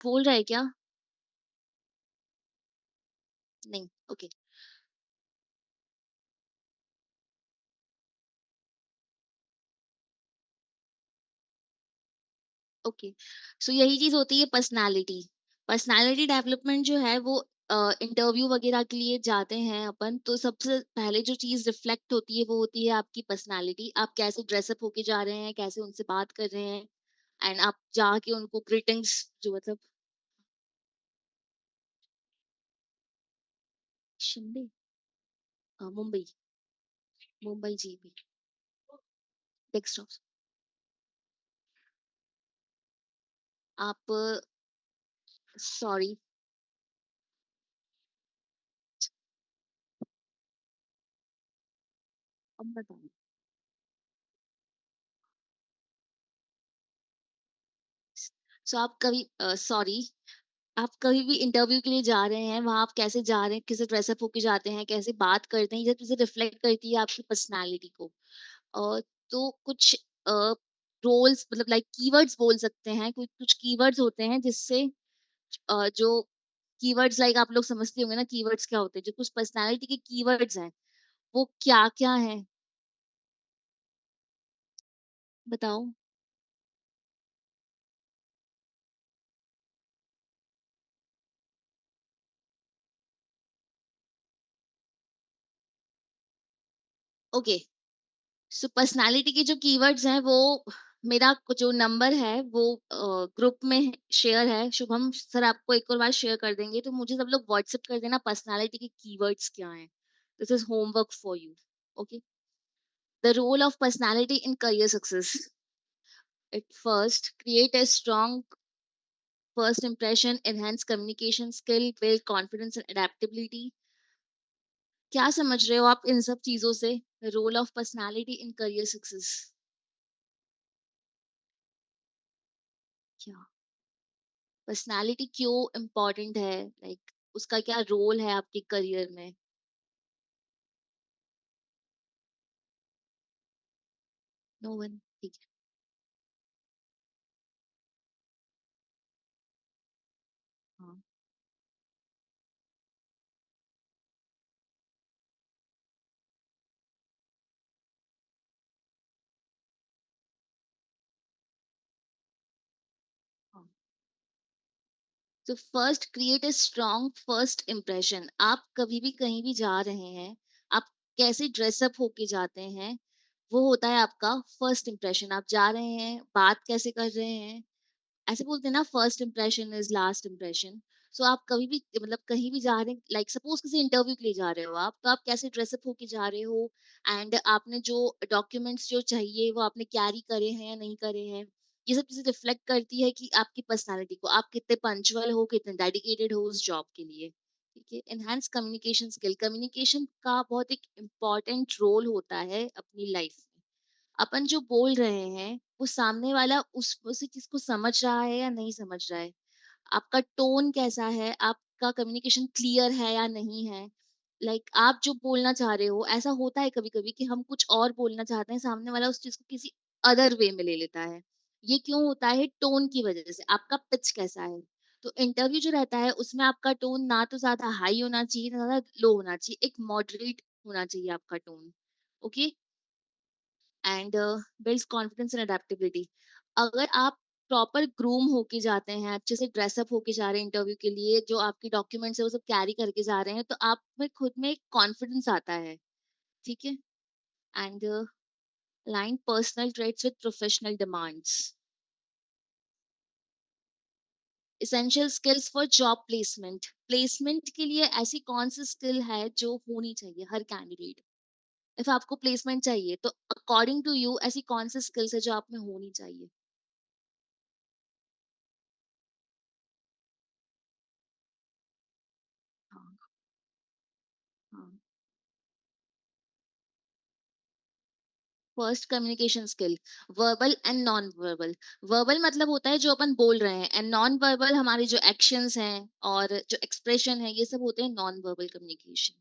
बोल रहा है क्या? नहीं, ओके, ओके। सो यही चीज़ होती है पर्सनैलिटी। पर्सनैलिटी डेवलपमेंट जो है वो इंटरव्यू वगैरह के लिए जाते हैं अपन, तो सबसे पहले जो चीज़ रिफ्लेक्ट होती है वो होती है आपकी पर्सनैलिटी। आप कैसे ड्रेसअप होके जा रहे हैं, कैसे उनसे बात कर रहे हैं एंड आप जाके उनको ग्रीटिंग्स जो मतलब शिंदे मुंबई, मुंबई जीबी, डेस्कटॉप। आप सॉरी, अब बताओ। सो आप कभी सॉरी, आप कभी भी इंटरव्यू के लिए जा रहे हैं, वहाँ आप कैसे जा रहे हैं, कैसे ड्रेसअप होके जाते हैं, कैसे बात करते हैं, ये सब चीज़ें रिफ्लेक्ट करती है आपकी पर्सनैलिटी को। तो कुछ रोल्स मतलब लाइक कीवर्ड्स बोल सकते हैं, कुछ कुछ कीवर्ड्स होते हैं जिससे जो कीवर्ड्स लाइक आप लोग समझते होंगे ना कीवर्ड्स क्या होते हैं, जो कुछ पर्सनैलिटी के कीवर्ड्स हैं, वो क्या-क्या हैं? बताओ? ओके। सो पर्सनालिटी के जो कीवर्ड्स हैं वो मेरा जो नंबर है वो ग्रुप में शेयर है, शुभम सर आपको एक और बार शेयर कर देंगे, तो मुझे सब लोग व्हाट्सएप कर देना पर्सनालिटी के कीवर्ड्स क्या हैं। This is homework for you. Okay. The role of personality in career success. It first create a strong first impression, enhance communication skill, build confidence and adaptability। क्या समझ रहे हो आप इन सब चीजों से? Role of personality in career success क्या? Personality क्यों इम्पोर्टेंट है, लाइक उसका क्या रोल है आपके करियर में? नो वन, ठीक है। हाँ, हाँ। तो first create a strong first impression. आप कभी भी कहीं भी जा रहे हैं, आप कैसे ड्रेसअप होके जाते हैं, वो होता है आपका फर्स्ट इम्प्रेशन। आप जा रहे हैं, बात कैसे कर रहे हैं, ऐसे बोलते हैं ना first impression is last impression. So आप कभी भी मतलब कहीं भी जा रहे हैं, लाइक सपोज किसी इंटरव्यू के लिए जा रहे हो आप, तो आप कैसे ड्रेसअप होके जा रहे हो एंड आपने जो डॉक्यूमेंट्स जो चाहिए वो आपने कैरी करे हैं या नहीं करे हैं, ये सब चीजें रिफ्लेक्ट करती है कि आपकी पर्सनालिटी को, आप कितने पंचुअल हो, कितने डेडिकेटेड हो उस जॉब के लिए। ठीक है। Enhance communication skill. कम्युनिकेशन का बहुत एक इम्पॉर्टेंट रोल होता है अपनी लाइफ में। अपन जो बोल रहे हैं वो सामने वाला उसी चीज को समझ रहा है या नहीं समझ रहा है, आपका टोन कैसा है, आपका कम्युनिकेशन क्लियर है या नहीं है। लाइक आप जो बोलना चाह रहे हो, ऐसा होता है कभी कभी कि हम कुछ और बोलना चाहते हैं, सामने वाला उस चीज को किसी अदर वे में ले लेता है। ये क्यों होता है? टोन की वजह से। आपका पिच कैसा है। तो इंटरव्यू जो रहता है उसमें आपका टोन ना तो ज्यादा हाई होना चाहिए ना ज्यादा लो होना चाहिए, एक मॉडरेट होना चाहिए आपका tone. Okay. And builds confidence and adaptability. अगर आप प्रॉपर ग्रूम होके जाते हैं, अच्छे से ड्रेसअप होके जा रहे हैं इंटरव्यू के लिए, जो आपके डॉक्यूमेंट्स है वो सब कैरी करके जा रहे हैं, तो आप में खुद में एक कॉन्फिडेंस आता है। ठीक है। And line personal traits with professional demands. Essential skills for job placement. Placement के लिए ऐसी कौन सी स्किल है जो होनी चाहिए हर कैंडिडेट? इफ आपको प्लेसमेंट चाहिए तो अकॉर्डिंग टू यू ऐसी कौन सी स्किल्स है जो आप में होनी चाहिए? हाँ, हाँ। First communication skill, verbal and non verbal. Verbal मतलब होता है जो अपन बोल रहे हैं, एंड नॉन वर्बल हमारे जो एक्शंस हैं और जो एक्सप्रेशन है, ये सब होते हैं नॉन वर्बल कम्युनिकेशन।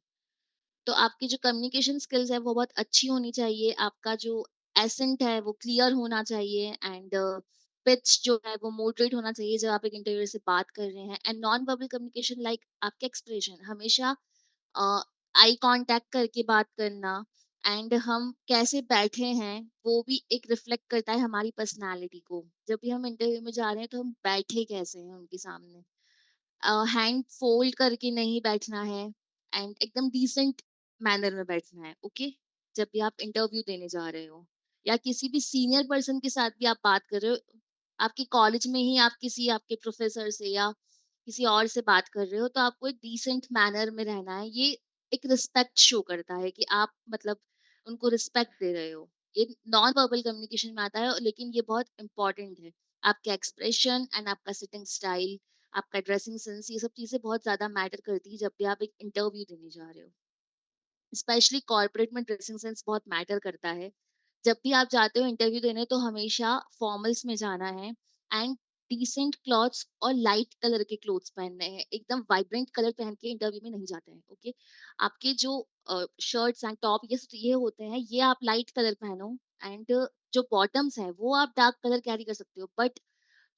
तो आपकी जो कम्युनिकेशन स्किल्स है वो बहुत अच्छी होनी चाहिए, आपका जो एसेंट है वो क्लियर होना चाहिए एंड पिच जो है वो मॉडरेट होना चाहिए जब आप एक इंटरव्यूअर से बात कर रहे हैं। And non verbal communication like आपके एक्सप्रेशन हमेशा आई कांटेक्ट करके बात करना, एंड हम कैसे बैठे हैं वो भी एक रिफ्लेक्ट करता है हमारी पर्सनालिटी को। जब भी हम इंटरव्यू में जा रहे हैं तो हम बैठे कैसे हैं उनके सामने, हैंड फोल्ड करके नहीं बैठना है, एंड एकदम डिसेंट मैनर में बैठना है, ओके। जब भी आप इंटरव्यू देने जा रहे हो या किसी भी सीनियर पर्सन के साथ भी आप बात कर रहे हो, आपके कॉलेज में ही आप किसी आपके प्रोफेसर से या किसी और से बात कर रहे हो, तो आपको एक डिसेंट मैनर में रहना है। ये एक रिस्पेक्ट शो करता है कि आप मतलब उनको रिस्पेक्ट दे रहे हो। ये नॉन वर्बल कम्युनिकेशन में आता है, लेकिन ये बहुत इंपॉर्टेंट है। आपका एक्सप्रेशन एंड आपका सिटिंग स्टाइल, आपका ड्रेसिंग सेंस, ये सब चीजें बहुत ज्यादा मैटर करती है जब भी आप एक इंटरव्यू देने जा रहे हो। स्पेशली कॉर्पोरेट में ड्रेसिंग सेंस बहुत मैटर करता है। जब भी आप जाते हो इंटरव्यू देने तो हमेशा फॉर्मल्स में जाना है, एंड डिसेंट क्लॉथ्स और लाइट कलर के क्लोथ्स पहनने हैं। एकदम वाइब्रेंट कलर पहन के इंटरव्यू में नहीं जाते हैं, ओके। आपके जो शर्ट्स एंड टॉप ये होते हैं, ये आप लाइट कलर पहनो, एंड जो बॉटम्स हैं वो आप डार्क कलर कैरी कर सकते हो, बट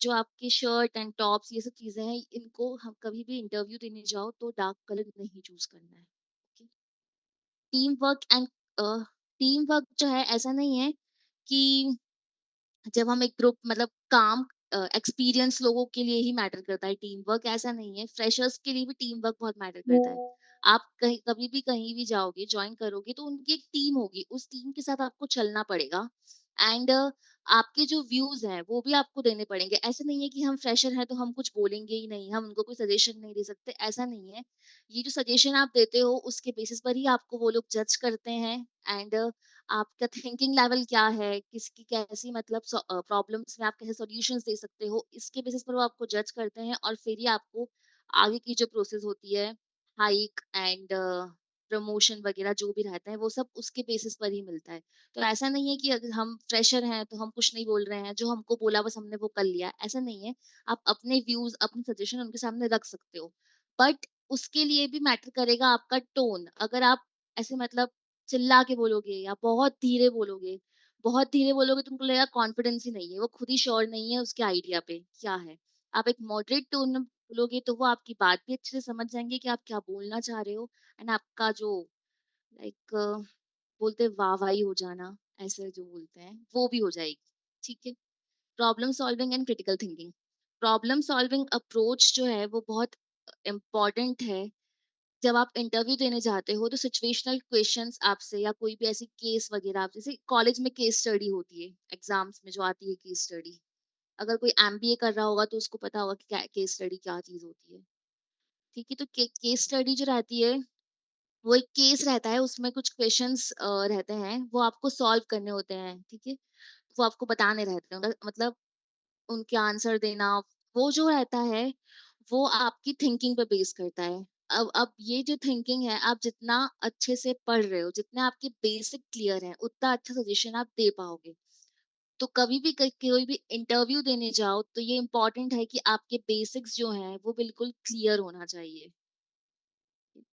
जो आपके शर्ट एंड टॉप्स ये सब चीजें हैं, इनको हम कभी भी इंटरव्यू देने जाओ तो डार्क कलर नहीं चूज करना है, okay. Team work and team work जो है ऐसा नहीं है कि जब हम एक ग्रुप मतलब काम एक्सपीरियंस लोगों के लिए ही मैटर करता है टीम वर्क, ऐसा नहीं है। फ्रेशर्स के लिए भी टीम वर्क बहुत मैटर करता है। आप कहीं कभी भी कहीं भी जाओगे ज्वाइन करोगे तो उनकी एक टीम होगी, उस टीम के साथ आपको चलना पड़ेगा, एंड आपके जो व्यूज हैं वो भी आपको देने पड़ेंगे। ऐसा नहीं है कि हम फ्रेशर हैं तो हम कुछ बोलेंगे ही नहीं, हम उनको कोई सजेशन नहीं दे सकते, ऐसा नहीं है। ये जो सजेशन आप देते हो उसके बेसिस पर ही आपको वो लोग जज करते हैं, एंड आपका थिंकिंग लेवल क्या है, किसकी कैसी मतलब प्रॉब्लम्स में आप कैसे सॉल्यूशंस दे सकते हो, इसके बेसिस पर वो आपको जज करते हैं, और फिर ही आपको आगे की जो प्रोसेस होती है, हाइक एंड प्रमोशन वगैरह जो भी रहता है वो सब उसके बेसिस पर ही मिलता है। तो ऐसा नहीं है कि अगर हम फ्रेशर हैं तो हम कुछ नहीं बोल रहे हैं, जो हमको बोला बस हमने वो कर लिया, ऐसा नहीं है। आप अपने व्यूज अपने सजेशन उनके सामने रख सकते हो, बट उसके लिए भी मैटर करेगा आपका टोन। अगर आप ऐसे मतलब चिल्ला के बोलोगे या बहुत धीरे बोलोगे तो उनको लगेगा कॉन्फिडेंस ही नहीं है, वो खुद ही श्योर नहीं है उसके आइडिया पे क्या है। आप एक मॉडरेट टोन में बोलोगे तो वो आपकी बात भी अच्छे से समझ जाएंगे कि आप क्या बोलना चाह रहे हो, एंड आपका जो लाइक बोलते हैं वाहवाही हो जाना, ऐसे जो बोलते हैं वो भी हो जाएगी, ठीक है। Problem solving and critical thinking, problem solving approach जो है वो बहुत इम्पोर्टेंट है। जब आप इंटरव्यू देने जाते हो तो सिचुएशनल क्वेश्चंस आपसे या कोई भी ऐसी केस वगैरह आप जैसे कॉलेज में केस स्टडी होती है, एग्जाम्स में जो आती है केस स्टडी, अगर कोई एमबीए कर रहा होगा तो उसको पता होगा कि केस स्टडी क्या चीज होती है, ठीक है। तो केस स्टडी जो रहती है वो एक केस रहता है, उसमें कुछ क्वेश्चंस रहते हैं, वो आपको सॉल्व करने होते हैं, ठीक है। वो आपको बताने रहते हैं, मतलब उनके आंसर देना, वो जो रहता है वो आपकी थिंकिंग पे बेस करता है। अब ये जो थिंकिंग है, आप जितना अच्छे से पढ़ रहे हो, जितने आपके बेसिक क्लियर हैं, उतना अच्छा सजेशन आप दे पाओगे। तो कभी भी कोई भी इंटरव्यू देने जाओ तो ये इम्पोर्टेंट है कि आपके बेसिक्स जो हैं वो बिल्कुल क्लियर होना चाहिए।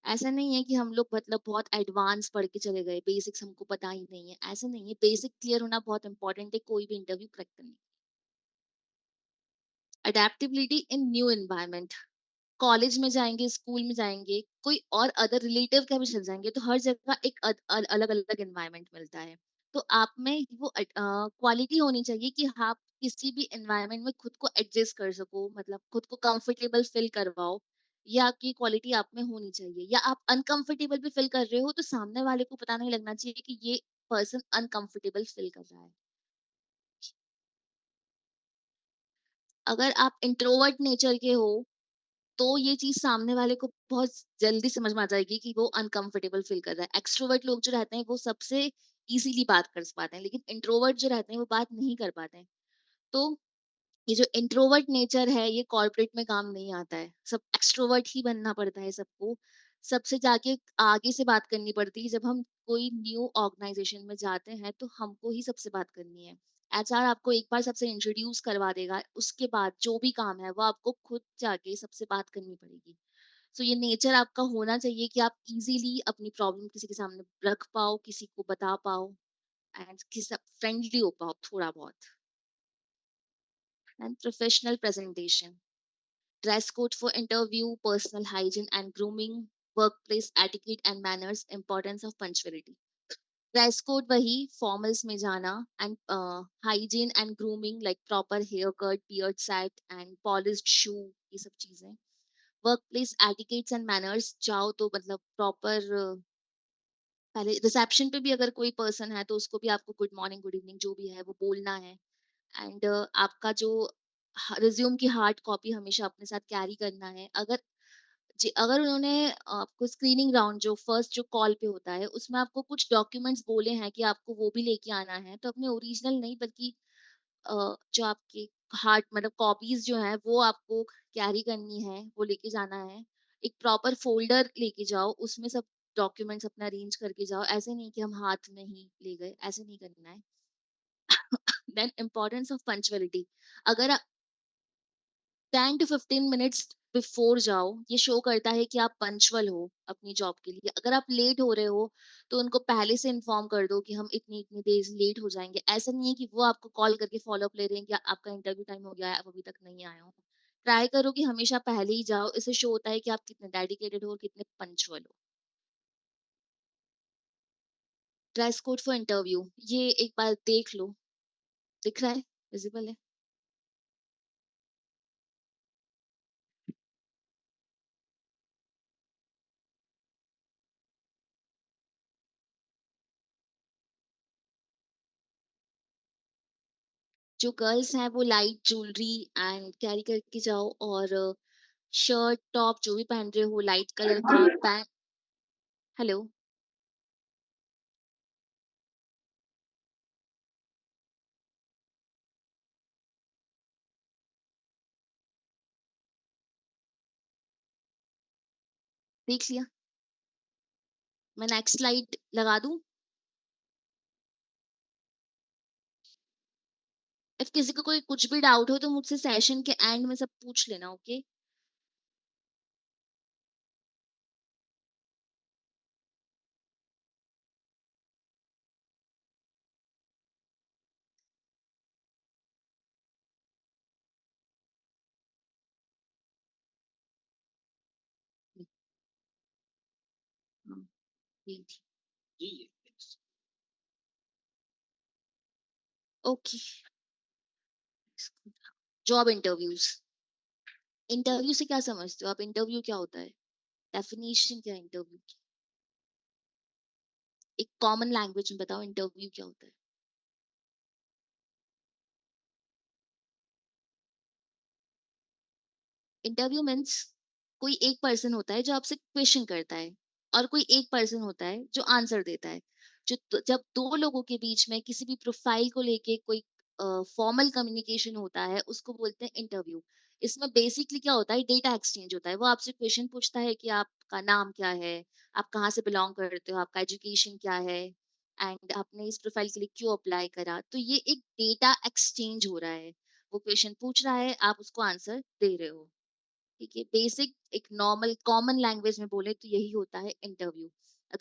ऐसा नहीं है कि हम लोग मतलब बहुत एडवांस पढ़ के चले गए, बेसिक्स हमको पता ही नहीं है, ऐसा नहीं है। बेसिक क्लियर होना बहुत इंपॉर्टेंट है कोई भी इंटरव्यू क्रैक करने। अडेप्टेबिलिटी इन न्यू एनवायरनमेंट, कॉलेज में जाएँगे, स्कूल में जाएँगे, कोई और अदर रिलेटिव के भी चले जाएँगे, तो हर जगह एक अलग-अलग एनवायरनमेंट मिलता है। तो आप में वो क्वालिटी होनी चाहिए कि आप किसी भी एनवायरनमेंट में खुद को एडजस्ट कर सको, मतलब खुद को कंफर्टेबल फ़ील करवाओ, ये आपकी क्वालिटी आप में होनी चाहिए। या आप अनकंफर्टेबल भी फ़ील कर रहे हो, तो सामने वाले को पता नहीं लगना चाहिए कि ये पर्सन अनकंफर्टेबल फ़ील कर रहा है। अगर आप इंट्रोवर्ट नेचर के हो तो ये चीज़ सामने वाले को बहुत जल्दी समझ में आ जाएगी कि वो अनकंफर्टेबल फ़ील कर रहा है। एक्सट्रोवर्ट लोग जो रहते हैं वो सबसे ईज़िली बात कर पाते हैं, लेकिन इंट्रोवर्ट जो रहते हैं वो बात नहीं कर पाते हैं। तो ये जो इंट्रोवर्ट नेचर है ये कॉर्पोरेट में काम नहीं आता है। सब एक्सट्रोवर्ट ही बनना पड़ता है सबको। सबसे जाके आगे से बात करनी पड़ती है। जब हम कोई न्यू ऑर्गेनाइजेशन में जाते हैं तो हमको ही सबसे बात करनी है। एचआर आपको एक बार सबसे इंट्रोड्यूस करवा देगा। उसके बाद जो भी काम है वो आपको खुद जाके सबसे बात करनी पड़ेगी। सो ये नेचर आपका होना चाहिए कि आप इजीली अपनी प्रॉब्लम किसी के सामने रख पाओ, किसी को बता पाओ, एंड किसी फ्रेंडली हो पाओ थोड़ा बहुत। And professional presentation, dress code for interview, personal hygiene and grooming, workplace etiquette and manners, importance of punctuality. Dress code वही फॉर्मल्स में जाना, and hygiene and grooming like proper hair cut, beard set and polished shoe, ये सब चीजें। Work place etiquettes and manners, जाओ तो मतलब proper, पहले रिसेप्शन पे भी अगर कोई पर्सन है तो उसको भी आपको गुड मॉर्निंग गुड इवनिंग जो भी है वो बोलना है। एंड आपका जो रिज्यूम की हार्ड कॉपी हमेशा अपने साथ कैरी करना है। अगर जी, अगर उन्होंने आपको स्क्रीनिंग राउंड जो फर्स्ट जो कॉल पे होता है उसमें आपको कुछ डॉक्यूमेंट्स बोले हैं कि आपको वो भी लेके आना है, तो अपने ओरिजिनल नहीं बल्कि जो आपके हार्ड मतलब कॉपीज जो है वो आपको कैरी करनी है, वो लेके जाना है। एक प्रॉपर फोल्डर लेके जाओ, उसमें सब डॉक्यूमेंट्स अपना अरेंज करके जाओ। ऐसे नहीं कि हम हाथ में ही ले गए, ऐसे नहीं करना है। देन इम्पोर्टेंस ऑफ पंक्चुअलिटी, अगर 10 टू 15 मिनट्स बिफोर जाओ, ये शो करता है कि आप पंचुअल हो अपनी जॉब के लिए। अगर आप लेट हो रहे हो तो उनको पहले से इन्फॉर्म कर दो कि हम इतनी इतनी देर लेट हो जाएंगे। ऐसा नहीं है कि वो आपको कॉल करके फॉलो अप ले रहे हैं कि आपका इंटरव्यू टाइम हो गया है, आप अभी तक नहीं आए हो। ट्राई करो कि हमेशा पहले ही जाओ, इससे शो होता है कि आप कितने डेडिकेटेड हो और कितने पंचुअल हो। ड्रेस कोड फॉर इंटरव्यू, ये एक बार देख लो, दिख रहा है, विजिबल है। जो गर्ल्स हैं वो लाइट ज्वेलरी एंड कैरी करके जाओ, और शर्ट टॉप जो भी पहन रहे हो लाइट कलर का पैंट। हेलो, देख लिया? मैं नेक्स्ट स्लाइड लगा दूं? इफ किसी को कोई कुछ भी डाउट हो तो मुझसे सेशन के एंड में सब पूछ लेना, okay? Okay, job interviews. Interview से क्या समझते हो आप? इंटरव्यू क्या होता है? डेफिनेशन क्या है इंटरव्यू की? एक कॉमन लैंग्वेज में बताओ, इंटरव्यू क्या होता है? इंटरव्यू मीन्स कोई एक पर्सन होता है जो आपसे क्वेश्चन करता है, और कोई एक पर्सन होता है जो आंसर देता है। जब दो लोगों के बीच में किसी भी प्रोफाइल को लेके कोई फॉर्मल कम्युनिकेशन होता है उसको बोलते हैं इंटरव्यू। इसमें बेसिकली क्या होता है, डेटा एक्सचेंज होता है। वो आपसे क्वेश्चन पूछता है कि आपका नाम क्या है, आप कहाँ से बिलोंग करते हो, आपका एजुकेशन क्या है, एंड आपने इस प्रोफाइल के लिए क्यों अप्लाई करा। तो ये एक डेटा एक्सचेंज हो रहा है। वो क्वेश्चन पूछ रहा है, आप उसको आंसर दे रहे हो। ठीक है, बेसिक एक नॉर्मल कॉमन लैंग्वेज में बोले तो यही होता है इंटरव्यू।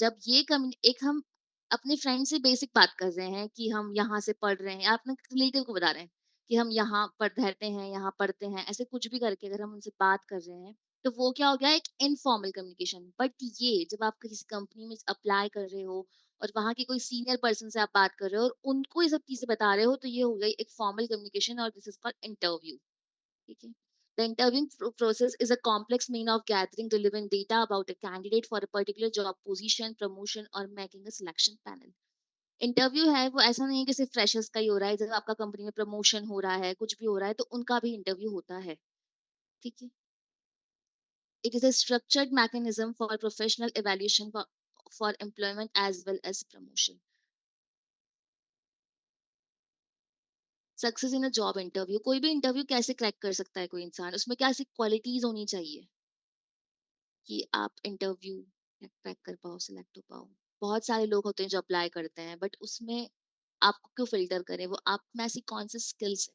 जब ये एक हम अपने फ्रेंड से बेसिक बात कर रहे हैं कि हम यहाँ से पढ़ रहे हैं, अपने रिलेटिव को बता रहे हैं कि हम यहाँ पर रहते हैं, यहाँ पढ़ते हैं, ऐसे कुछ भी करके अगर हम उनसे बात कर रहे हैं तो वो क्या हो गया, एक इनफॉर्मल कम्युनिकेशन। बट ये जब आप किसी कंपनी में अप्लाई कर रहे हो और वहां के कोई सीनियर पर्सन से आप बात कर रहे हो और उनको ये सब चीजें बता रहे हो, तो ये हो गई एक फॉर्मल कम्युनिकेशन, और दिस इज कॉल्ड इंटरव्यू। ठीक है? The interviewing process is a complex mean of gathering relevant data about a candidate for a particular job position, promotion or making a selection panel. Interview है वो ऐसा नहीं है कि सिर्फ फ्रेशर्स का ही हो रहा है। जब आपका कंपनी में प्रमोशन हो रहा है, कुछ भी हो रहा है, तो उनका भी इंटरव्यू होता है। ठीक है? It is a structured mechanism for professional evaluation for employment as well as promotion. Success in a job interview, कोई भी इंटरव्यू कैसे क्रैक कर सकता है कोई इंसान? उसमें क्या सी क्वालिटीज होनी चाहिए कि आप इंटरव्यू क्रैक कर पाओ, सिलेक्ट हो पाओ? बहुत सारे लोग होते हैं जो अप्लाई करते हैं, बट उसमें आपको क्यों फिल्टर करें? वो आप में ऐसी कौन सी स्किल्स है?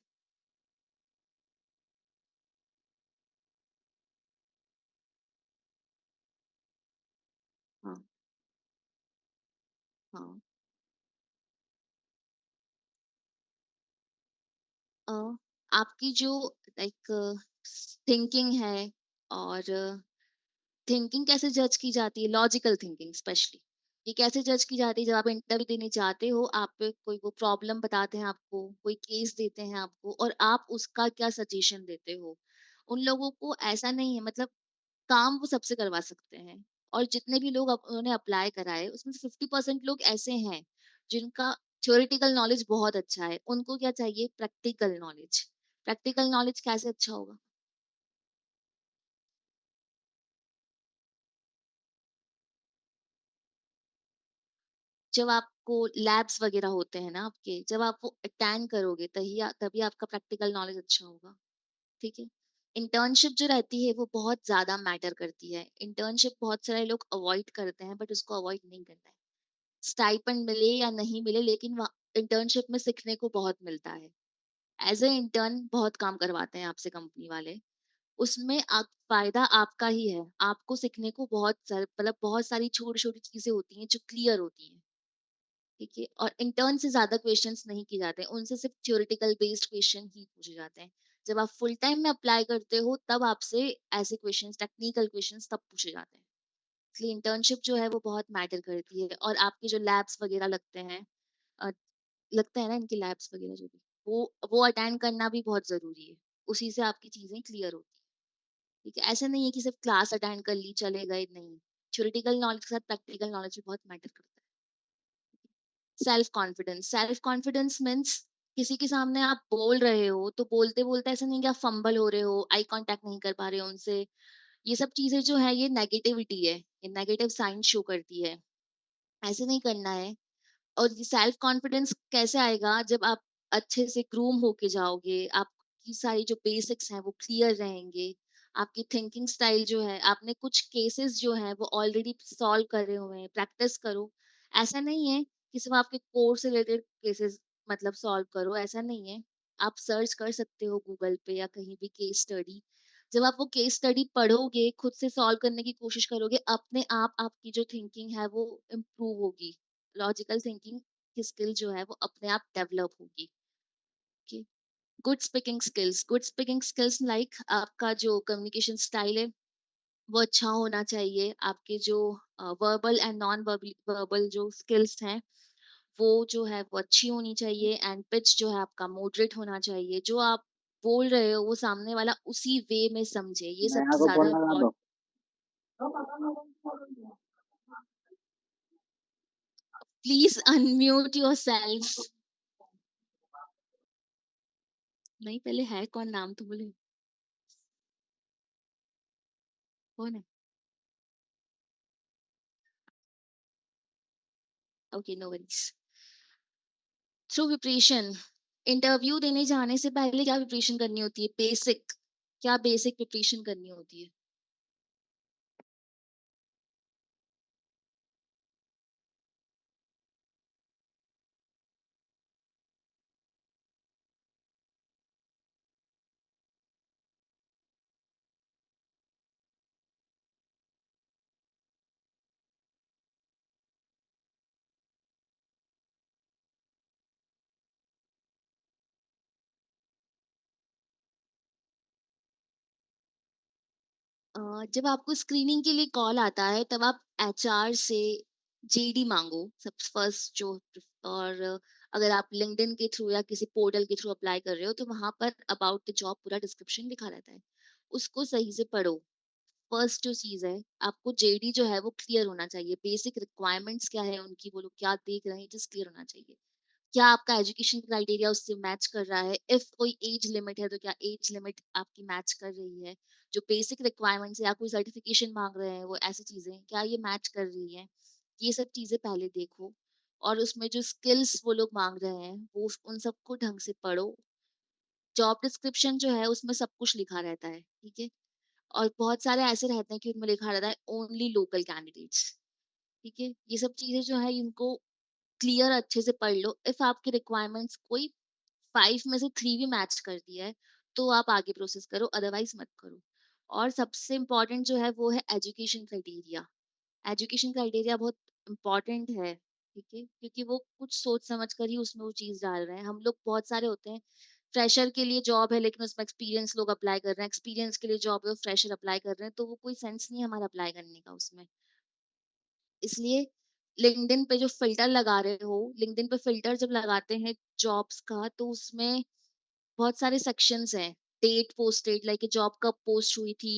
हाँ, हाँ। आपकी जो लाइक थिंकिंग है, और थिंकिंग कैसे जज की जाती है, लॉजिकल थिंकिंग स्पेशली, ये कैसे जज की जाती है? जब आप इंटरव्यू देने जाते हो, आप पे कोई वो प्रॉब्लम बताते हैं आपको, कोई केस देते हैं आपको, और आप उसका क्या सजेशन देते हो। उन लोगों को ऐसा नहीं है, मतलब काम वो सबसे करवा सकते हैं। और जितने भी लोग उन्होंने अप्लाई करा है, उसमें से 50% लोग ऐसे हैं जिनका थ्योरेटिकल नॉलेज बहुत अच्छा है। उनको क्या चाहिए? Practical knowledge. प्रैक्टिकल नॉलेज कैसे अच्छा होगा? जब आपको लैब्स वगैरह होते हैं ना आपके, जब आप वो अटेंड करोगे, तभी आपका प्रैक्टिकल नॉलेज अच्छा होगा। ठीक है। इंटर्नशिप जो रहती है वो बहुत ज्यादा मैटर करती है। इंटर्नशिप बहुत सारे लोग अवॉइड करते हैं, बट उसको अवॉइड नहीं करना है। स्टाइपेंड मिले या नहीं मिले, लेकिन इंटर्नशिप में सीखने को बहुत मिलता है। एज ए इंटर्न बहुत काम करवाते हैं आपसे कंपनी वाले। उसमें फायदा आपका ही है। आपको सीखने को मतलब बहुत सारी छोटी छोटी चीजें होती हैं जो क्लियर होती हैं। ठीक है। और इंटर्न से ज्यादा क्वेश्चंस नहीं किए जाते हैं, उनसे सिर्फ थ्योरेटिकल बेस्ड क्वेश्चन ही पूछे जाते हैं। जब आप फुल टाइम में अप्लाई करते हो, तब आपसे ऐसे क्वेश्चंस, टेक्निकल क्वेश्चंस तब पूछे जाते हैं। इसलिए इंटर्नशिप जो है वो बहुत मैटर करती है। और आपके जो लैब्स वगैरह लगते हैं, अ, लगता है ना इनके लैब्स वगैरह जो भी, वो अटेंड करना भी बहुत जरूरी है। उसी से आपकी चीजें क्लियर होती है। ठीक है। ऐसा नहीं है कि सिर्फ क्लास अटेंड कर ली चले गए, नहीं। थ्योरेटिकल नॉलेज के साथ प्रैक्टिकल नॉलेज भी बहुत मैटर करता है। सेल्फ कॉन्फिडेंस मीन्स किसी के सामने आप बोल रहे हो, तो बोलते बोलते ऐसा नहीं कि आप फंबल हो रहे हो, आई कांटेक्ट नहीं कर पा रहे हो उनसे। ये सब चीजें जो है, ये नेगेटिविटी है, ये नेगेटिव साइन शो करती है। ऐसे नहीं करना है। और ये सेल्फ कॉन्फिडेंस कैसे आएगा? जब आप अच्छे से ग्रूम होके जाओगे, आपकी सारी जो बेसिक्स हैं वो क्लियर रहेंगे। आपकी थिंकिंग स्टाइल जो है, आपने कुछ केसेस जो है वो ऑलरेडी सॉल्व करे हुए हैं, प्रैक्टिस करो। ऐसा नहीं है कि सिर्फ आपके कोर्स से रिलेटेड केसेस मतलब सॉल्व करो, ऐसा नहीं है। आप सर्च कर सकते हो गूगल पे या कहीं भी केस स्टडी। जब आप वो केस स्टडी पढ़ोगे, खुद से सॉल्व करने की कोशिश करोगे, अपने आप आपकी जो थिंकिंग है वो इम्प्रूव होगी। लॉजिकल थिंकिंग की स्किल जो है वो अपने आप डेवलप होगी। गुड स्पीकिंग स्किल्स लाइक आपका जो कम्युनिकेशन स्टाइल है वो अच्छा होना चाहिए। आपके जो वर्बल एंड नॉन वर्बल जो स्किल्स हैं वो जो है वो अच्छी होनी चाहिए। एंड पिच जो है आपका मॉडरेट होना चाहिए। जो आप बोल रहे हो वो सामने वाला उसी वे में समझे, ये नया सबसे को ज्यादा फोन लगा इम्पोर्टेंट। दो। Please unmute yourself. नहीं, पहले है कौन? नाम तो बोले। कौन है? Okay, no worries. Through preparation, interview देने जाने से पहले क्या प्रिपरेशन करनी होती है? बेसिक, क्या बेसिक प्रिपरेशन करनी होती है? जब आपको स्क्रीनिंग के लिए कॉल आता है, तब आप एचआर से जेडी मांगो सब फर्स्ट जो। और अगर आप लिंक्डइन के थ्रू या किसी पोर्टल के थ्रू अप्लाई कर रहे हो, तो वहां पर अबाउट द जॉब पूरा डिस्क्रिप्शन लिखा रहता है। उसको सही से पढ़ो। फर्स्ट जो चीज है, आपको जेडी जो है वो क्लियर होना चाहिए। बेसिक रिक्वायरमेंट्स क्या है उनकी, वो लोग क्या देख रहे हैं, जस्ट क्लियर होना चाहिए। क्या आपका एजुकेशन क्राइटेरिया उससे मैच कर रहा है? इफ कोई एज लिमिट है, तो क्या एज लिमिट आपकी मैच कर रही है? जो बेसिक रिक्वायरमेंट्स है, या कोई सर्टिफिकेशन मांग रहे हैं, वो ऐसी चीजें क्या ये मैच कर रही है? ये सब चीजें पहले देखो। और उसमें जो स्किल्स वो लोग मांग रहे हैं, वो उन सबको ढंग से पढ़ो। जॉब डिस्क्रिप्शन जो है उसमें सब कुछ लिखा रहता है। ठीक है। और बहुत सारे ऐसे रहते हैं कि उनमें लिखा रहता है ओनली लोकल कैंडिडेट्स। ठीक है। ये सब चीजें जो है इनको क्लियर अच्छे से पढ़ लो। इफ आपकी रिक्वायरमेंट्स कोई 5 में से 3 भी मैच करती है, तो आप आगे प्रोसेस करो, अदरवाइज मत करो। और सबसे इम्पोर्टेंट जो है वो है एजुकेशन क्राइटेरिया। एजुकेशन क्राइटेरिया बहुत इम्पोर्टेंट है। ठीक है। क्योंकि वो कुछ सोच समझ कर ही उसमें वो चीज डाल रहे हैं। हम लोग बहुत सारे होते हैं, फ्रेशर के लिए जॉब है लेकिन उसमें एक्सपीरियंस लोग अप्लाई कर रहे हैं, एक्सपीरियंस के लिए जॉब है और फ्रेशर अप्लाई कर रहे हैं, तो वो कोई सेंस नहीं है हमारा अप्लाई करने का उसमें। इसलिए लिंक्डइन पे जो फ़िल्टर लगा रहे हो, लिंक्डइन पे फ़िल्टर जब लगाते हैं जॉब्स का, तो उसमें बहुत सारे सेक्शंस हैं। डेट पोस्टेड लाइक जॉब कब पोस्ट हुई थी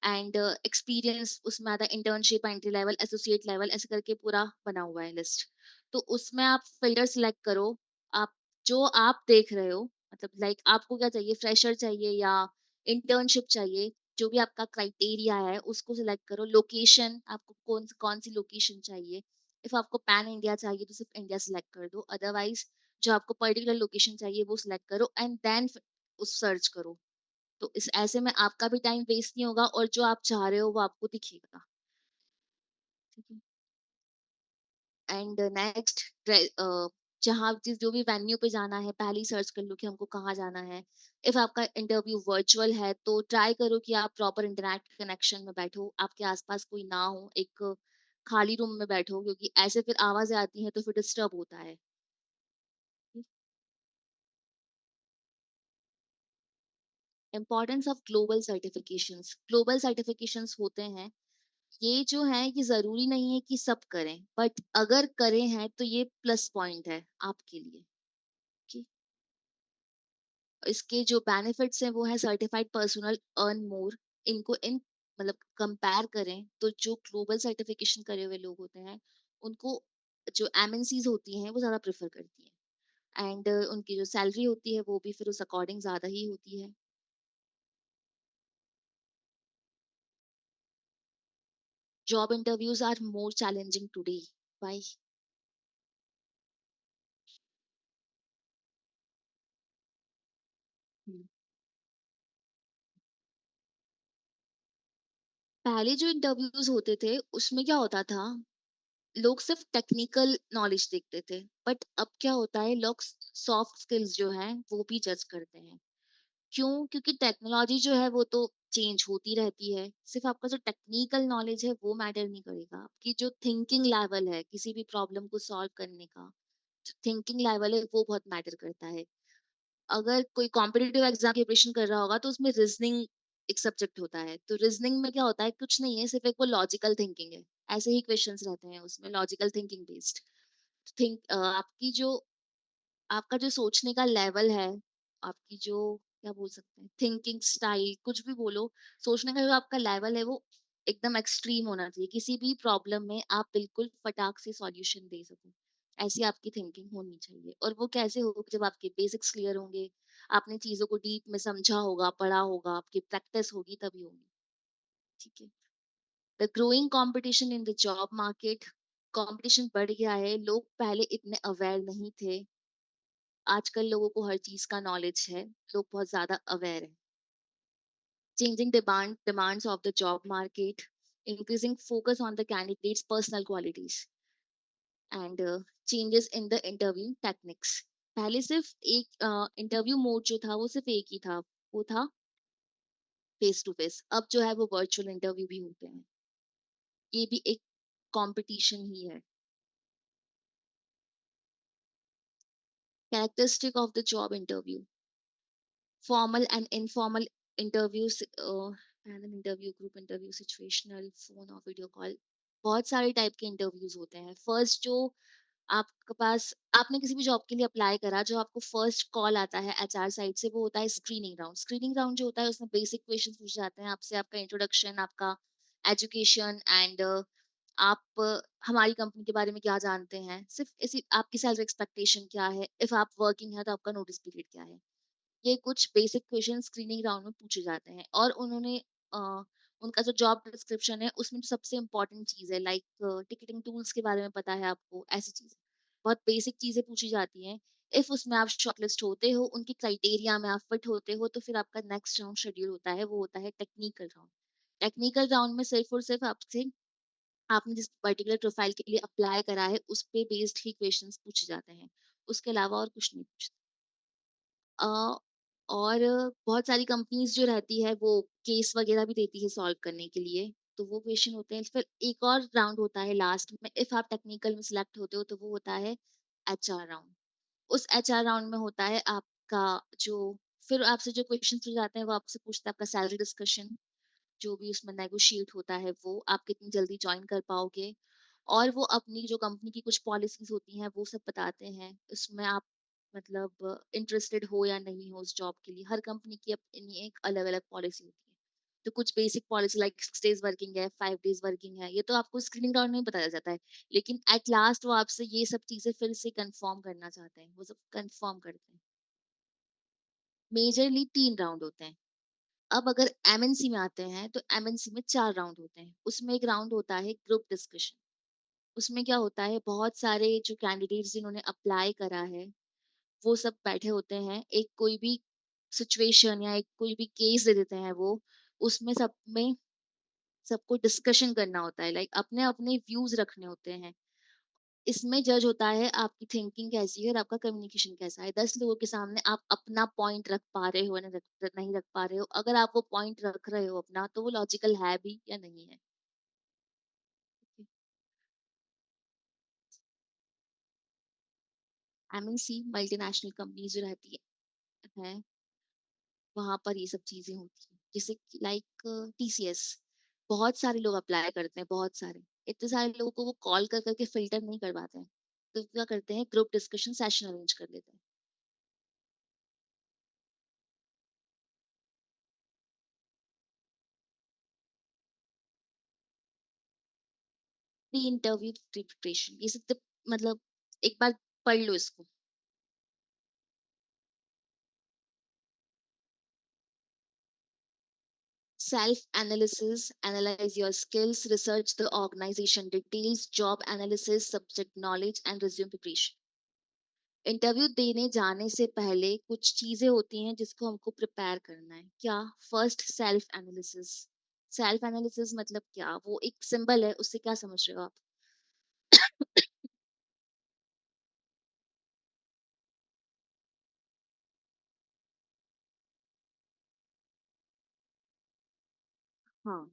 एंड एक्सपीरियंस उसमें आता है, internship, entry level, associate level, ऐसे करके पूरा बना हुआ है लिस्ट। तो उसमें आप फ़िल्टर सिलेक्ट करो, आप जो आप देख रहे हो, मतलब लाइक आपको क्या चाहिए, फ्रेशर चाहिए या इंटर्नशिप चाहिए, जो भी आपका क्राइटेरिया है उसको सिलेक्ट करो। लोकेशन आपको कौन-सी लोकेशन चाहिए। इफ आपको पैन इंडिया चाहिए तो सिर्फ इंडिया सिलेक्ट कर दो, अदरवाइज़ जो आपको पर्टिकुलर लोकेशन चाहिए वो सिलेक्ट करो एंड देन उस सर्च करो। तो इस ऐसे में आपका भी टाइम वेस्ट नहीं होगा और जो आप चाह रहे हो वो आपको दिखेगा। ठीक है। एंड नेक्स्ट जहाँ जिस जो भी वेन्यू पे जाना है पहले ही सर्च कर लो कि हमको कहाँ जाना है। इफ आपका इंटरव्यू वर्चुअल है तो ट्राई करो कि आप प्रॉपर इंटरनेट कनेक्शन में बैठो, आपके आसपास कोई ना हो, एक खाली रूम में बैठो, क्योंकि ऐसे फिर आवाजें आती हैं तो फिर डिस्टर्ब होता है। इम्पोर्टेंस ऑफ ग्लोबल सर्टिफिकेशंस होते हैं, ये जो है ये जरूरी नहीं है कि सब करें, बट अगर करें हैं तो ये प्लस पॉइंट है आपके लिए। कि इसके जो बेनिफिट्स हैं वो है सर्टिफाइड पर्सनल अर्न मोर। इनको इन मतलब कंपेयर करें तो जो ग्लोबल सर्टिफिकेशन करे हुए लोग होते हैं उनको जो एमएनसीज होती हैं वो ज्यादा प्रेफर करती हैं एंड उनकी जो सैलरी होती है वो भी फिर उस अकॉर्डिंग ज्यादा ही होती है। Job interviews are more challenging today. Why? पहले जो इंटरव्यूज होते थे उसमें क्या होता था, लोग सिर्फ टेक्निकल नॉलेज देखते थे, बट अब क्या होता है, लोग सॉफ्ट स्किल्स जो हैं वो भी जज करते हैं। क्यों? क्योंकि टेक्नोलॉजी जो है वो तो चेंज होती रहती है। सिर्फ आपका जो टेक्निकल नॉलेज है वो मैटर नहीं करेगा, आपकी जो थिंकिंग लेवल है किसी भी प्रॉब्लम को सॉल्व करने का, जो थिंकिंग लेवल है वो बहुत मैटर करता है। अगर कोई कॉम्पिटिटिव एग्जाम की प्रिपरेशन कर रहा होगा तो उसमें रीजनिंग एक सब्जेक्ट होता है, तो रीजनिंग में क्या होता है, कुछ नहीं है, सिर्फ एक वो लॉजिकल थिंकिंग है। ऐसे ही क्वेश्चंस रहते हैं उसमें, लॉजिकल थिंकिंग बेस्ड। आपकी जो आपका जो सोचने का लेवल है, आपकी जो क्या बोल सकते हैं, थिंकिंग स्टाइल, कुछ भी बोलो, सोचने का जो आपका लेवल है वो एकदम एक्सट्रीम होना चाहिए। किसी भी प्रॉब्लम में आप बिल्कुल फटाक से सॉल्यूशन दे सको, ऐसी आपकी थिंकिंग होनी चाहिए। और वो कैसे होगी, जब आपके बेसिक्स क्लियर होंगे, आपने चीजों को डीप में समझा होगा, पढ़ा होगा, आपकी प्रैक्टिस होगी, तभी होगी। ठीक है। The growing competition in the job market. Competition बढ़ गया है, लोग पहले इतने अवेयर नहीं थे, आजकल लोगों को हर चीज का नॉलेज है, लोग बहुत ज्यादा अवेयर हैं। Changing demands of the job market, increasing focus on the candidate's personal qualities and changes in the interview techniques। पहले सिर्फ एक इंटरव्यू मोड जो था वो सिर्फ एक ही था, वो था फेस टू फेस। अब जो है वो वर्चुअल इंटरव्यू भी होते हैं, ये भी एक कंपटीशन ही है। Characteristic of the job interview, formal and informal interviews, panel interview, group interview, situational, phone और वीडियो कॉल। बहुत सारे टाइप के इंटरव्यूज होते हैं। फर्स्ट जो आपके पास, आपने किसी भी जॉब के लिए अप्लाई करा, जो आपको फर्स्ट कॉल आता है एचआर साइड से, वो होता है स्क्रीनिंग राउंड। स्क्रीनिंग राउंड जो होता है उसमें बेसिक क्वेश्चन पूछे जाते हैं आपसे, आपका इंट्रोडक्शन, आपका एजुकेशन एंड आप हमारी कंपनी के बारे में क्या जानते हैं, सिर्फ इसी, आपकी सैलरी एक्सपेक्टेशन क्या है, इफ आप वर्किंग है तो आपका नोटिस पीरियड क्या है। ये कुछ बेसिक क्वेश्चन स्क्रीनिंग राउंड में पूछे जाते हैं। और उन्होंने अ, उनका जो जॉब डिस्क्रिप्शन है उसमें जो सबसे इम्पोर्टेंट चीज है, लाइक टिकटिंग टूल्स के बारे में पता है आपको, ऐसी चीजें, बहुत बेसिक चीजें पूछी जाती हैं। इफ उसमें आप शॉर्टलिस्ट होते हो, उनकी क्राइटेरिया में आप फिट होते हो, तो फिर आपका नेक्स्ट राउंड शेड्यूल होता है, वो होता है टेक्निकल राउंड। टेक्निकल राउंड में सिर्फ और सिर्फ आपसे, आपने जिस पर्टिकुलर प्रोफाइल के लिए अप्लाई करा है उस पे बेस्ड ही क्वेश्चंस पूछे जाते हैं, उसके अलावा और कुछ नहीं पूछते। अ, और बहुत सारी कंपनीज जो रहती है वो केस वगैरह भी देती है सॉल्व करने के लिए, तो वो क्वेश्चन होते हैं। फिर एक और राउंड होता है लास्ट में, इफ आप टेक्निकल में सिलेक्ट होते हो तो वो होता है एचआर राउंड। उस एचआर राउंड में होता है आप आपका जो फिर आपसे जो क्वेश्चन पूछे जाते हैं वो आपसे पूछता है आपका सैलरी डिस्कशन, जो भी उसमें नेगोशिएट होता है वो आप कितनी जल्दी ज्वाइन कर पाओगे, और वो अपनी जो कंपनी की कुछ पॉलिसीज होती हैं वो सब बताते हैं। उसमें आप मतलब इंटरेस्टेड हो या नहीं हो उस जॉब के लिए, हर कंपनी की अपनी एक अलग अलग पॉलिसी होती है। तो कुछ basic policy like 6 days working है, 5 डेज वर्किंग है, ये तो आपको स्क्रीनिंग राउंड में ही बताया जाता है। लेकिन एट लास्ट वो आपसे ये सब चीजें फिर से कंफर्म करना चाहते हैं, वो सब कंफर्म करते हैं। मेजरली 3 राउंड होते हैं। अब अगर एमएनसी में आते हैं तो एमएनसी में 4 राउंड होते हैं। उसमें एक राउंड होता है ग्रुप डिस्कशन। उसमें क्या होता है, बहुत सारे जो कैंडिडेट्स जिन्होंने अप्लाई करा है वो सब बैठे होते हैं। एक कोई भी सिचुएशन या एक कोई भी केस दे देते हैं वो, उसमें सब में सबको डिस्कशन करना होता है, लाइक अपने अपने व्यूज रखने होते हैं। इसमें जज होता है आपकी थिंकिंग कैसी है और आपका कम्युनिकेशन कैसा है। 10 लोगों के सामने आप अपना पॉइंट रख पा रहे हो या नहीं रख पा रहे हो। अगर आप वो पॉइंट रख रहे हो अपना, तो वो लॉजिकल है भी या नहीं है। एमएनसी मल्टीनेशनल कंपनीज जो रहती है वहां पर ये सब चीजें होती हैं, जैसे लाइक टीसीएस। बहुत सारे लोग अप्लाई करते हैं, बहुत सारे, इतने सारे लोगों को वो कॉल कर करके फिल्टर नहीं कर पाते हैं। तो क्या करते हैं, ग्रुप डिस्कशन सेशन अरेंज कर लेते हैं। प्री इंटरव्यू प्रिपरेशन, ये सब तो मतलब एक बार पढ़ लो इसको। Self analysis, analyze your skills, research the organization details, job analysis, subject knowledge and resume preparation। Interview देने जाने से पहले कुछ चीजें होती हैं जिसको हमको प्रिपेयर करना है। क्या? First self analysis. Self analysis मतलब क्या? वो एक सिंबल है, उससे क्या समझ रहे हो आप? हाँ,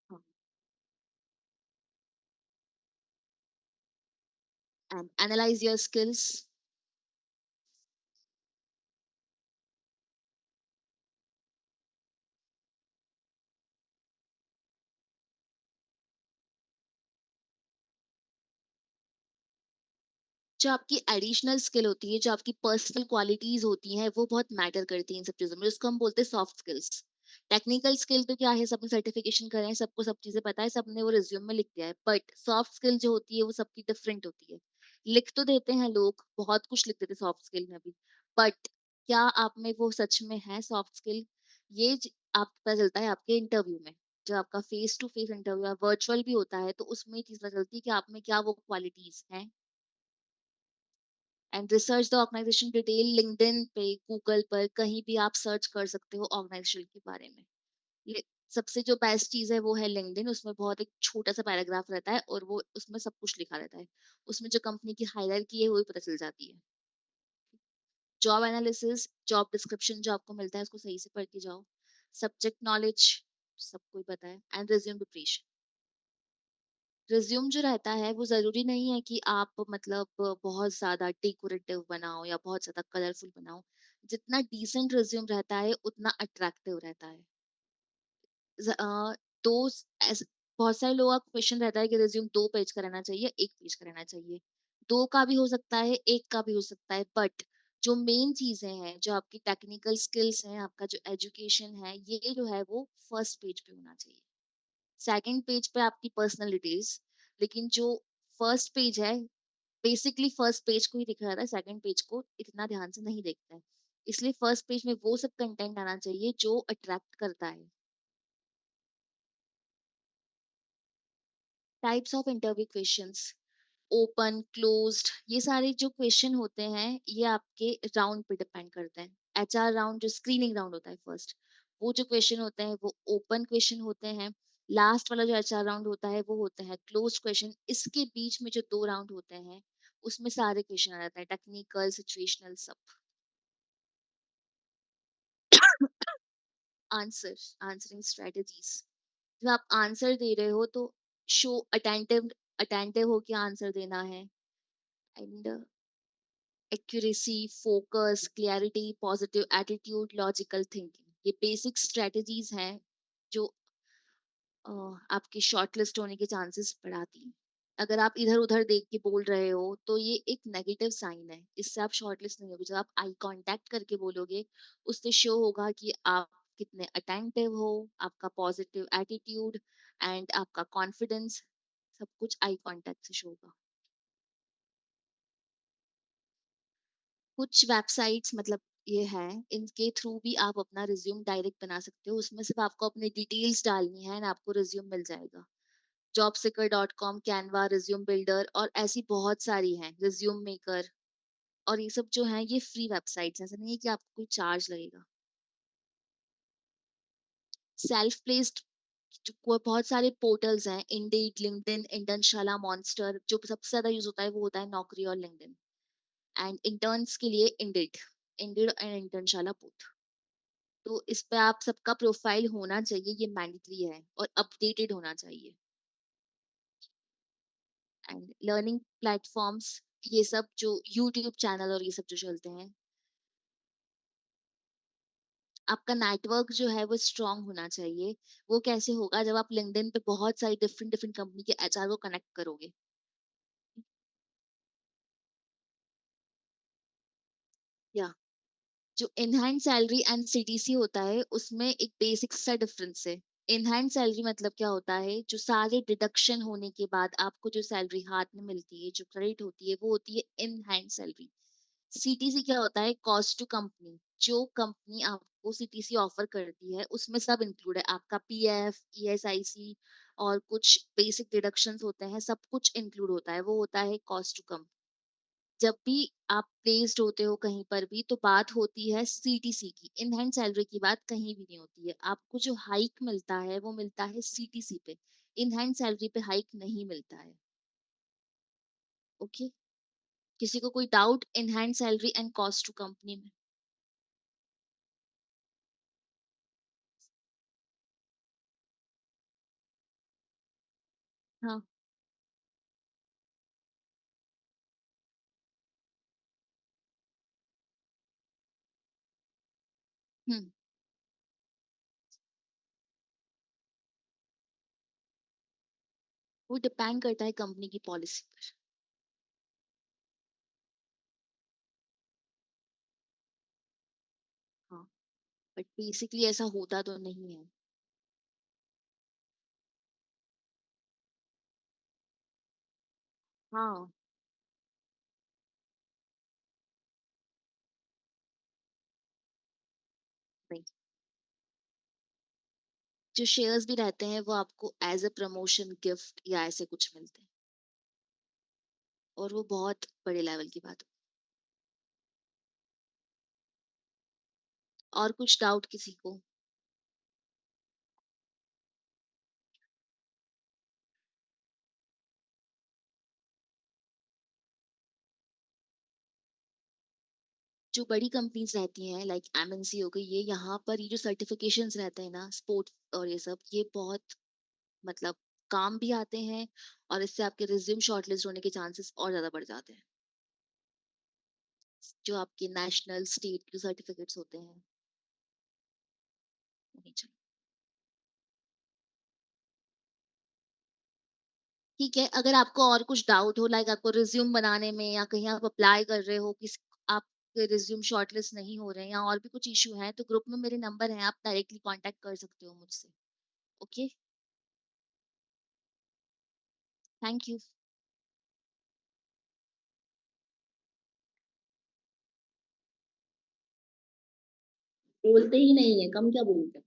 हाँ। And analyze your skills। जो आपकी एडिशनल स्किल होती है, जो आपकी पर्सनल क्वालिटीज होती हैं, वो बहुत मैटर करती हैं इन सब चीजों में, जिसको हम बोलते हैं सॉफ्ट स्किल्स। टेक्निकल स्किल तो क्या है, सबने सर्टिफिकेशन करे हैं, सबको सब चीजें पता है, सबने वो रिज्यूम में लिख दिया है। बट सॉफ्ट स्किल जो होती है वो सबकी डिफरेंट होती है। लिख तो देते हैं लोग, बहुत कुछ लिख देते हैं सॉफ्ट स्किल में भी, बट क्या आप में वो सच में है सॉफ्ट स्किल? ये आपको पता चलता है आपके इंटरव्यू में। जब आपका फेस टू फेस इंटरव्यू या वर्चुअल भी होता है, तो उसमें ये चीज पता चलती है कि आप में क्या वो क्वालिटीज हैं। And research the organisation detail. LinkedIn पे, गूगल पर, कहीं भी आप सर्च कर सकते हो ऑर्गेनाइजेशन के बारे में। ये सबसे जो बेस्ट चीज है वो है लिंक्डइन। उसमें बहुत एक छोटा सा पैराग्राफ रहता है और वो उसमें सब कुछ लिखा रहता है। उसमें जो कंपनी की हायरार्की है वो भी पता चल जाती है। जॉब एनालिसिस, जॉब डिस्क्रिप्शन जो आपको मिलता है उसको सही से पढ़ के जाओ। सब्जेक्ट नॉलेज सबको ही पता है। And resume preparation. रिज्यूम जो रहता है वो जरूरी नहीं है कि आप मतलब बहुत ज्यादा डेकोरेटिव बनाओ या बहुत ज्यादा कलरफुल बनाओ। जितना डिसेंट रिज्यूम रहता है उतना अट्रैक्टिव रहता है। ज- अ, दो बहुत सारे लोगों का क्वेश्चन रहता है कि रिज्यूम 2 पेज का रहना चाहिए, 1 पेज का रहना चाहिए। दो का भी हो सकता है, एक का भी हो सकता है, बट जो मेन चीजें हैं, जो आपकी टेक्निकल स्किल्स हैं, आपका जो एजुकेशन है, ये जो है वो फर्स्ट पेज पे होना चाहिए। सेकंड पेज पे आपकी पर्सनल डिटेल्स। लेकिन जो फर्स्ट पेज है, बेसिकली फर्स्ट पेज को ही दिखा जाता है, सेकंड पेज को इतना ध्यान से नहीं देखते हैं। इसलिए फर्स्ट पेज में वो सब कंटेंट आना चाहिए जो अट्रैक्ट करता है। Types of interview questions, open, closed, ये सारे जो क्वेश्चन होते हैं ये आपके राउंड पे डिपेंड करते हैं। एचआर राउंड जो स्क्रीनिंग राउंड होता है फर्स्ट, वो जो क्वेश्चन होते हैं वो ओपन क्वेश्चन होते हैं। लास्ट वाला जो एचआर राउंड होता है वो होता है क्लोज क्वेश्चन। इसके बीच में जो 2 राउंड होते हैं उसमें सारे क्वेश्चन आ जाते हैं, टेक्निकल, सिचुएशनल, सब। Answer, answering strategies. जब आप आंसर दे रहे हो तो शो अटेंटिव, अटेंटिव होके आंसर देना है। And accuracy, focus, clarity, positive attitude, logical thinking, ये बेसिक स्ट्रेटजीज हैं जो अ, आपके शॉर्टलिस्ट होने के चांसेस बढ़ाती हैं। अगर आप इधर-उधर देख के बोल रहे हो, तो ये एक नेगेटिव साइन है। इससे आप शॉर्टलिस्ट नहीं होगे। जब आप आई कांटेक्ट करके बोलोगे, उससे शो होगा कि आप कितने अटेंटिव हो, आपका पॉजिटिव एटीट्यूड एंड आपका कॉन्फिडेंस, सब कुछ आई कांटेक्ट से शो होगा। कुछ वेबसाइट्स मतलब ये हैं, इनके थ्रू भी आप अपना रिज्यूम डायरेक्ट बना सकते हो। उसमें सिर्फ आपको अपनी डिटेल्स डालनी है एंड आपको रिज्यूम मिल जाएगा। jobseeker.com, canva, resume builder और ऐसी बहुत सारी हैं, रिज्यूम मेकर, और ये सब जो हैं ये फ्री वेबसाइट्स हैं, ऐसा नहीं है कि आपको कोई चार्ज लगेगा। सेल्फ प्लेस्ड बहुत सारे पोर्टल्स हैं, इंडीड, लिंक्डइन, इंटर्नशाला, मॉन्स्टर। जो सबसे ज्यादा यूज होता है वो होता है नौकरी और लिंक्डइन। एंड इंटर्न्स के लिए Indeed, Indeed and Internshala both. तो इस पे आप सबका प्रोफाइल होना चाहिए, ये मैंडेटरी है, और अपडेटेड होना चाहिए। एंड लर्निंग प्लेटफॉर्म्स, ये सब जो यूट्यूब चैनल और ये सब जो चलते हैं, आपका नेटवर्क जो है वो स्ट्रांग होना चाहिए। वो कैसे होगा? जब आप लिंक्डइन पे बहुत सारी डिफरेंट डिफरेंट कंपनी के एचआर को कनेक्ट करोगे। या जो इनहैंड सैलरी एंड सीटीसी होता है, उसमें एक बेसिक सा डिफरेंस है। इनहैंड सैलरी मतलब क्या होता है? जो सारे डिडक्शन होने के बाद आपको जो सैलरी हाथ में मिलती है, जो क्रेडिट होती है, वो होती है इन हैंड सैलरी। सीटीसी क्या होता है? Cost to company. जो कंपनी आपको सीटीसी ऑफर करती है, उसमें सब इंक्लूड है, आपका पीएफ, ईएसआईसी और कुछ बेसिक डिडक्शंस होते हैं, सब कुछ इंक्लूड होता है, वो होता है कॉस्ट टू कंपनी। जब भी आप प्लेस्ड होते हो कहीं पर भी, तो बात होती है सीटीसी की। इन हैंड सैलरी की बात कहीं भी नहीं होती है। आपको जो हाइक मिलता है वो मिलता है सीटीसी पे, इन हैंड सैलरी पे हाइक नहीं मिलता है। ओके, किसी को कोई doubt in hand salary and cost to company में? हाँ। हम्म। वो डिपेंड करता है कंपनी की पॉलिसी पर। हाँ, बट बेसिकली ऐसा होता तो नहीं है। हाँ, नहीं। जो शेयर्स भी रहते हैं वो आपको एज अ प्रमोशन गिफ्ट या ऐसे कुछ मिलते हैं, और वो बहुत बड़े लेवल की बात है। और कुछ डाउट किसी को? जो बड़ी कंपनीज रहती हैं लाइक एमएनसी हो गई, ये यहाँ पर ये जो सर्टिफिकेशंस रहते हैं ना, स्पोर्ट्स और ये सब, ये बहुत मतलब काम भी आते हैं, और इससे आपके रिज्यूम शॉर्टलिस्ट होने के चांसेस और ज्यादा बढ़ जाते हैं। जो आपके नेशनल स्टेट के सर्टिफिकेट्स होते हैं, उन्हें चाहिए। ठीक है, अगर आपको और कुछ डाउट हो, लाइक आपको रिज्यूम बनाने में, या कहीं आप अप्लाई कर रहे हो, किस आपके रिज्यूम शॉर्टलिस्ट नहीं हो रहे हैं, या और भी कुछ इशू है, तो ग्रुप में मेरे नंबर हैं, आप डायरेक्टली कांटेक्ट कर सकते हो मुझसे। Okay, thank you. बोलते ही नहीं है, कम क्या बोलते हैं।